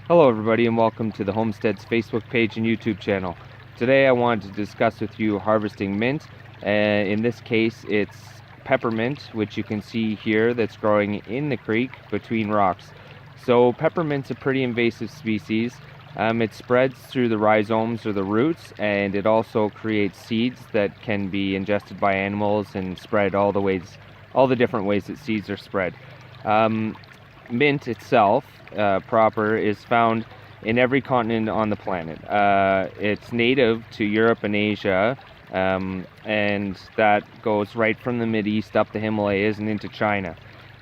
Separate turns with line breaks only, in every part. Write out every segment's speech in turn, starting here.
Hello everybody and welcome to the Homestead's Facebook page and YouTube channel. Today I wanted to discuss with you harvesting mint. In this case it's peppermint, which you can see here, that's growing in the creek between rocks. So peppermint's a pretty invasive species. It spreads through the rhizomes or the roots, and it also creates seeds that can be ingested by animals and spread all the different ways that seeds are spread. Mint itself proper is found in every continent on the planet. It's native to Europe and Asia, and that goes right from the Mideast up the Himalayas and into China.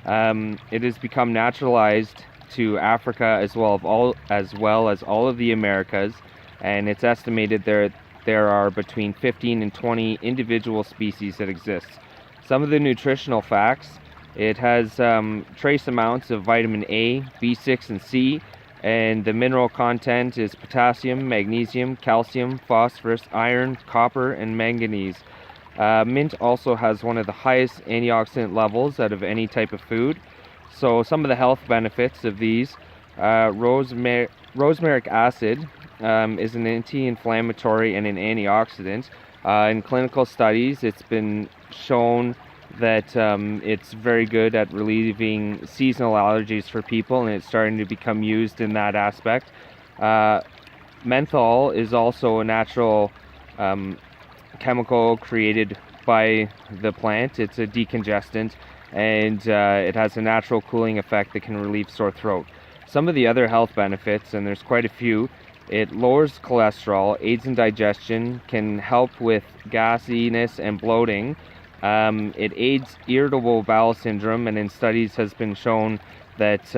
It has become naturalized to Africa as well as all of the Americas, and it's estimated there are between 15 and 20 individual species that exist. Some of the nutritional facts: it has trace amounts of vitamin A, B6, and C, and the mineral content is potassium, magnesium, calcium, phosphorus, iron, copper, and manganese. Mint also has one of the highest antioxidant levels out of any type of food. So some of the health benefits of these: rosmarinic acid is an anti-inflammatory and an antioxidant. In clinical studies, it's been shown that it's very good at relieving seasonal allergies for people, and it's starting to become used in that aspect. Menthol is also a natural chemical created by the plant. It's a decongestant, and it has a natural cooling effect that can relieve sore throat. Some of the other health benefits, and there's quite a few: it lowers cholesterol, aids in digestion, can help with gassiness and bloating. It aids irritable bowel syndrome, and in studies has been shown that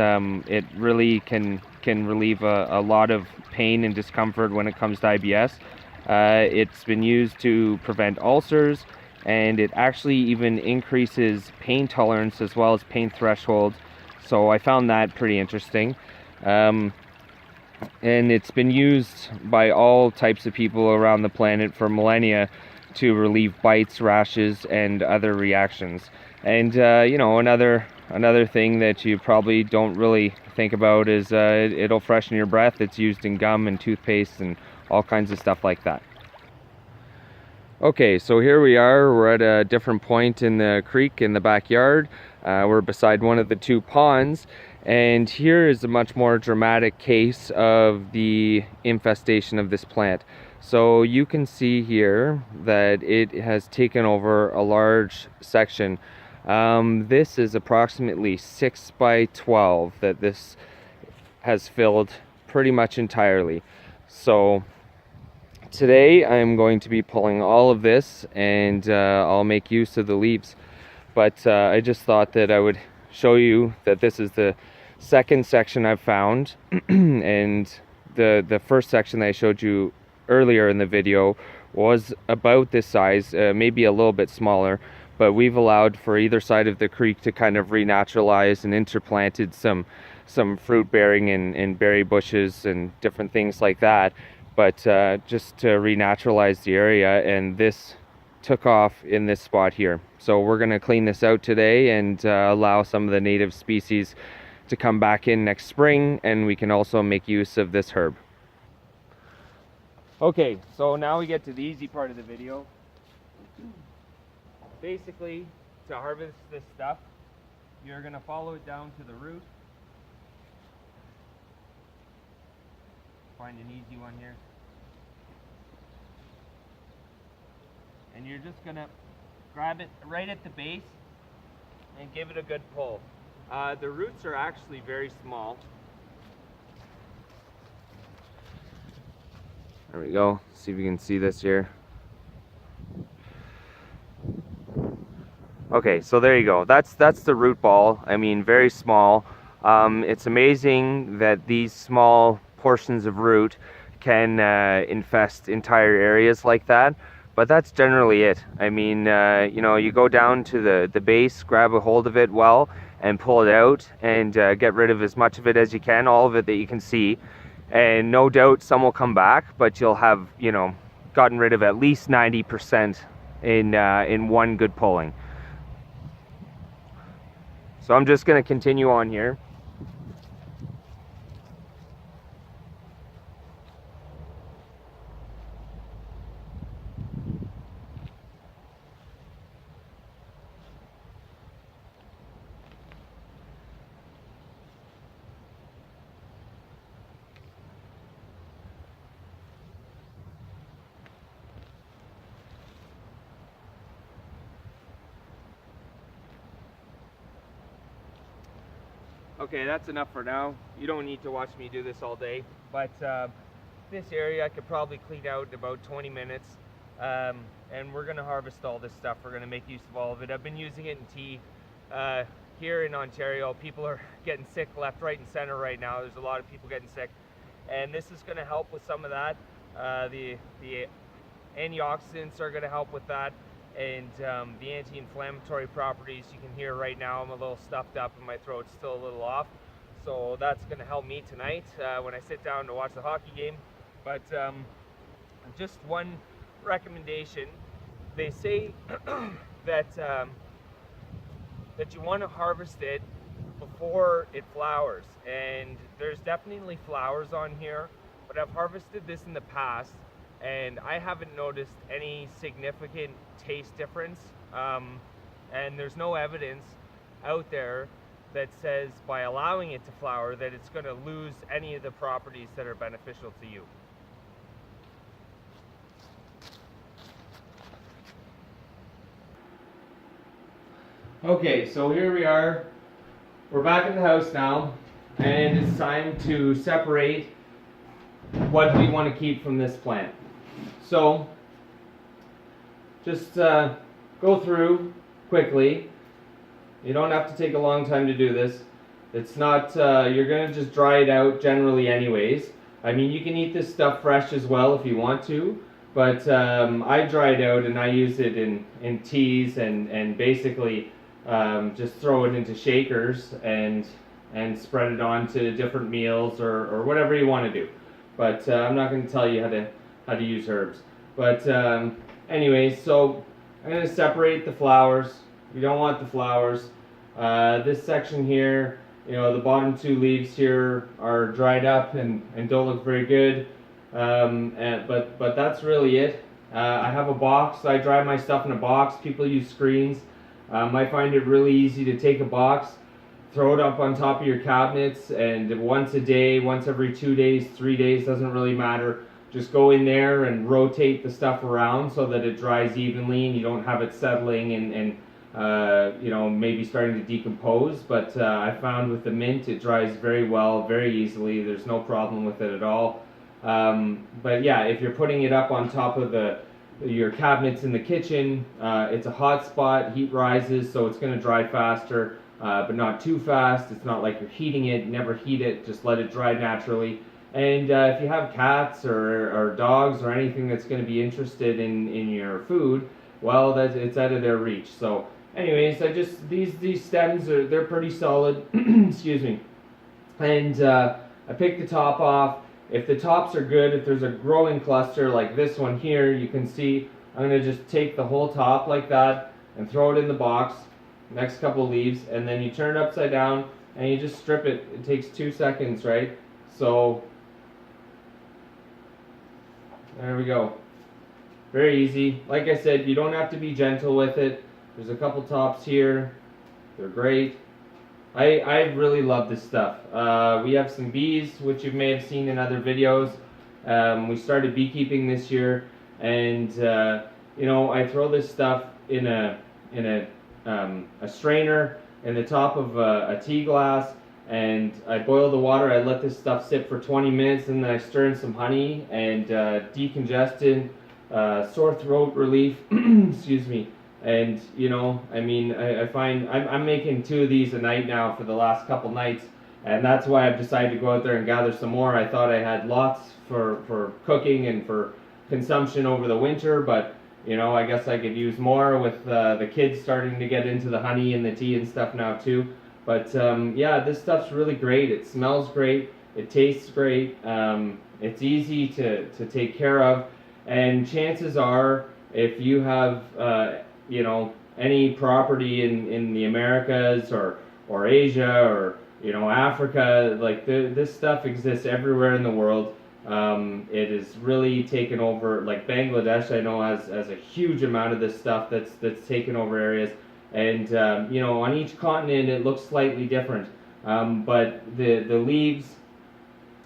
it really can relieve a lot of pain and discomfort when it comes to IBS. It's been used to prevent ulcers, and it actually even increases pain tolerance as well as pain threshold. So I found that pretty interesting. And it's been used by all types of people around the planet for millennia to relieve bites, rashes, and other reactions. And another thing that you probably don't really think about is it'll freshen your breath. It's used in gum and toothpaste and all kinds of stuff like that. Okay, so here we are. We're at a different point in the creek in the backyard. We're beside one of the two ponds, and here is a much more dramatic case of the infestation of this plant. So you can see here that it has taken over a large section. This is approximately 6 by 12 that this has filled pretty much entirely. So today I'm going to be pulling all of this, and I'll make use of the leaves. But I just thought that I would show you that this is the second section I've found. And the first section that I showed you earlier in the video was about this size, maybe a little bit smaller, but we've allowed for either side of the creek to kind of renaturalize and interplanted some fruit bearing and berry bushes and different things like that, but just to renaturalize the area. And this took off in this spot here, so we're going to clean this out today and allow some of the native species to come back in next spring, and we can also make use of this herb. Okay, so now we get to the easy part of the video. Basically, to harvest this stuff, you're going to follow it down to the root. Find an easy one here. And you're just going to grab it right at the base and give it a good pull. The roots are actually very small. There we go. See if you can see this here. Okay, so there you go. That's the root ball. I mean, very small. It's amazing that these small portions of root can infest entire areas like that. But that's generally it. I mean, you go down to the base, grab a hold of it well, and pull it out, and get rid of as much of it as you can, all of it that you can see. And no doubt some will come back, but you'll have, gotten rid of at least 90% in one good pulling. So I'm just going to continue on here. Okay, that's enough for now. You don't need to watch me do this all day, but this area I could probably clean out in about 20 minutes. And we're going to harvest all this stuff. We're going to make use of all of it. I've been using it in tea. Here in Ontario, people are getting sick left, right, and center right now. There's a lot of people getting sick, and this is going to help with some of that. The antioxidants are going to help with that, and the anti-inflammatory properties. You can hear right now I'm a little stuffed up and my throat's still a little off, so that's going to help me tonight when I sit down to watch the hockey game. But just one recommendation: they say that you want to harvest it before it flowers, and there's definitely flowers on here, but I've harvested this in the past and I haven't noticed any significant taste difference, and there's no evidence out there that says by allowing it to flower that it's going to lose any of the properties that are beneficial to you. Okay, so here we are. We're back in the house now, and it's time to separate what we want to keep from this plant. So, just go through quickly. You don't have to take a long time to do this. It's not, you're going to just dry it out generally anyways. I mean, you can eat this stuff fresh as well if you want to, but I dry it out and I use it in teas and basically just throw it into shakers and spread it on to different meals or whatever you want to do. But I'm not going to tell you how to use herbs. But anyways, so I'm going to separate the flowers. We don't want the flowers. This section here, you know, the bottom two leaves here are dried up and don't look very good. But that's really it. I have a box. I dry my stuff in a box. People use screens. I find it really easy to take a box, throw it up on top of your cabinets, and once a day, once every 2 days, 3 days, doesn't really matter. Just go in there and rotate the stuff around so that it dries evenly and you don't have it settling and you know, maybe starting to decompose. But I found with the mint it dries very well, very easily. There's no problem with it at all. But yeah, if you're putting it up on top of your cabinets in the kitchen, it's a hot spot, heat rises, so it's going to dry faster, but not too fast. It's not like you're heating it. Never heat it, just let it dry naturally. And if you have cats or dogs or anything that's going to be interested in your food, well, it's out of their reach. So anyways, these stems they're pretty solid. Excuse me. And I picked the top off. If the tops are good, if there's a growing cluster like this one here, you can see I'm going to just take the whole top like that and throw it in the box, next couple leaves, and then you turn it upside down and you just strip it. It takes 2 seconds, right? So there we go. Very easy. Like I said, you don't have to be gentle with it. There's a couple tops here. They're great. I really love this stuff. We have some bees, which you may have seen in other videos. We started beekeeping this year, and you know, I throw this stuff in a strainer in the top of a tea glass, and I boil the water. I let this stuff sit for 20 minutes, and then I stir in some honey and decongestant, sore throat relief. Excuse me. And you know, I mean, I find I'm making 2 of these a night now for the last couple nights, and that's why I've decided to go out there and gather some more. I thought I had lots for cooking and for consumption over the winter, but you know, I guess I could use more with the kids starting to get into the honey and the tea and stuff now too. But yeah, this stuff's really great. It smells great. It tastes great. It's easy to take care of, and chances are, if you have you know, any property in the Americas or Asia or, you know, Africa, like this stuff exists everywhere in the world. It is really taken over. Like Bangladesh, I know has a huge amount of this stuff that's taken over areas, and you know, on each continent it looks slightly different. But the leaves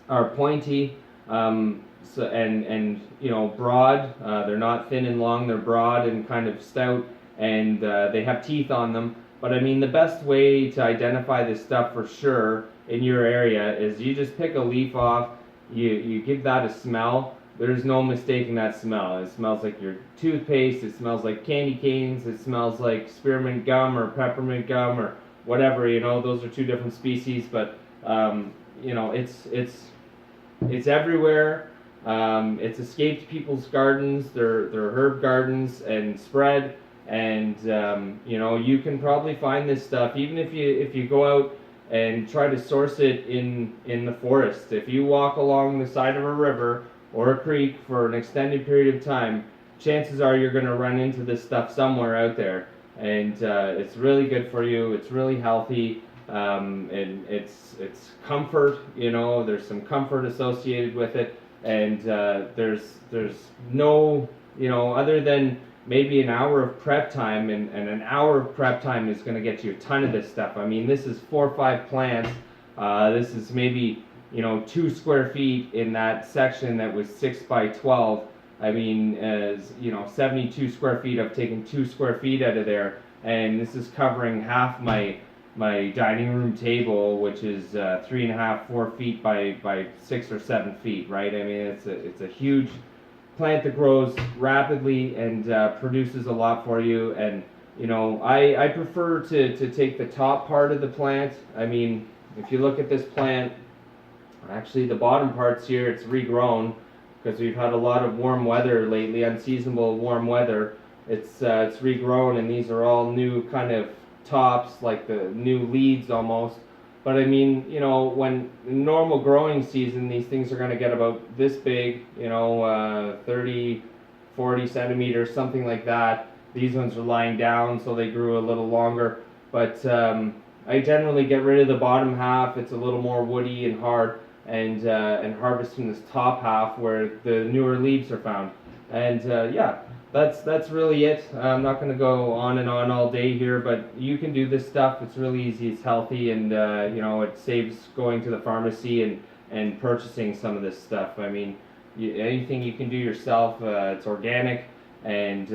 are pointy, so, and you know, broad. They're not thin and long. They're broad and kind of stout, and they have teeth on them. But I mean, the best way to identify this stuff for sure in your area is you just pick a leaf off, you give that a smell. There's no mistaking that smell. It smells like your toothpaste, it smells like candy canes, it smells like spearmint gum or peppermint gum or whatever, you know. Those are two different species, but you know, it's everywhere. It's escaped people's gardens, their herb gardens, and spread. And you know, you can probably find this stuff even if you go out and try to source it in the forest. If you walk along the side of a river or a creek for an extended period of time, chances are you're going to run into this stuff somewhere out there. And it's really good for you. It's really healthy. And it's comfort. You know, there's some comfort associated with it. And there's no, you know, other than maybe an hour of prep time, and an hour of prep time is going to get you a ton of this stuff. I mean, this is 4 or 5 plants. This is maybe, you know, 2 square feet in that section that was 6 by 12. I mean, as you know, 72 square feet. I've taken 2 square feet out of there, and this is covering half my dining room table, which is 3.5, 4 feet by 6 or 7 feet. Right? I mean, it's a huge plant that grows rapidly and produces a lot for you. And you know, I prefer to take the top part of the plant. I mean, if you look at this plant, actually the bottom parts here, it's regrown because we've had a lot of warm weather lately, unseasonable warm weather. It's regrown, and these are all new kind of tops, like the new leads almost. But I mean, you know, when normal growing season, these things are going to get about this big, you know, 30, 40 centimeters, something like that. These ones are lying down, so they grew a little longer. But I generally get rid of the bottom half. It's a little more woody and hard, and harvest from this top half where the newer leaves are found. And yeah, that's really it. I'm not going to go on and on all day here, but you can do this stuff. It's really easy, it's healthy, and you know, it saves going to the pharmacy and purchasing some of this stuff. I mean, anything you can do yourself, it's organic, and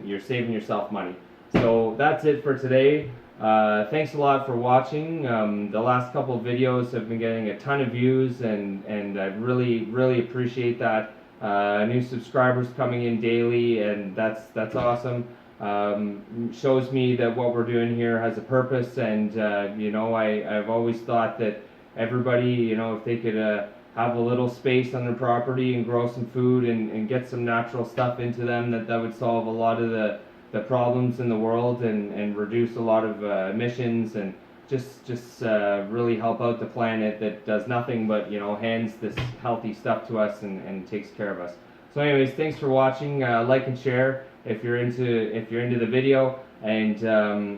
you're saving yourself money. So that's it for today. Thanks a lot for watching. The last couple of videos have been getting a ton of views, and I really appreciate that. New subscribers coming in daily, and that's awesome. Shows me that what we're doing here has a purpose, and you know, I've always thought that everybody, you know, if they could have a little space on their property and grow some food and get some natural stuff into them, that would solve a lot of the problems in the world, and reduce a lot of emissions, and just really help out the planet that does nothing but, you know, hands this healthy stuff to us and takes care of us. So anyways, thanks for watching. Like and share if you're into the video, and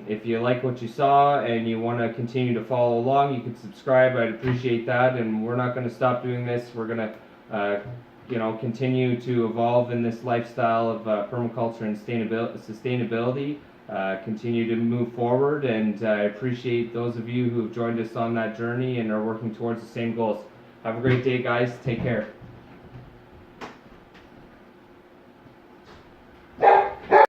if you like what you saw and you want to continue to follow along, you can subscribe. I'd appreciate that. And we're not going to stop doing this. We're going to you know, continue to evolve in this lifestyle of permaculture and sustainability. Continue to move forward, and I appreciate those of you who have joined us on that journey and are working towards the same goals. Have a great day, guys. Take care.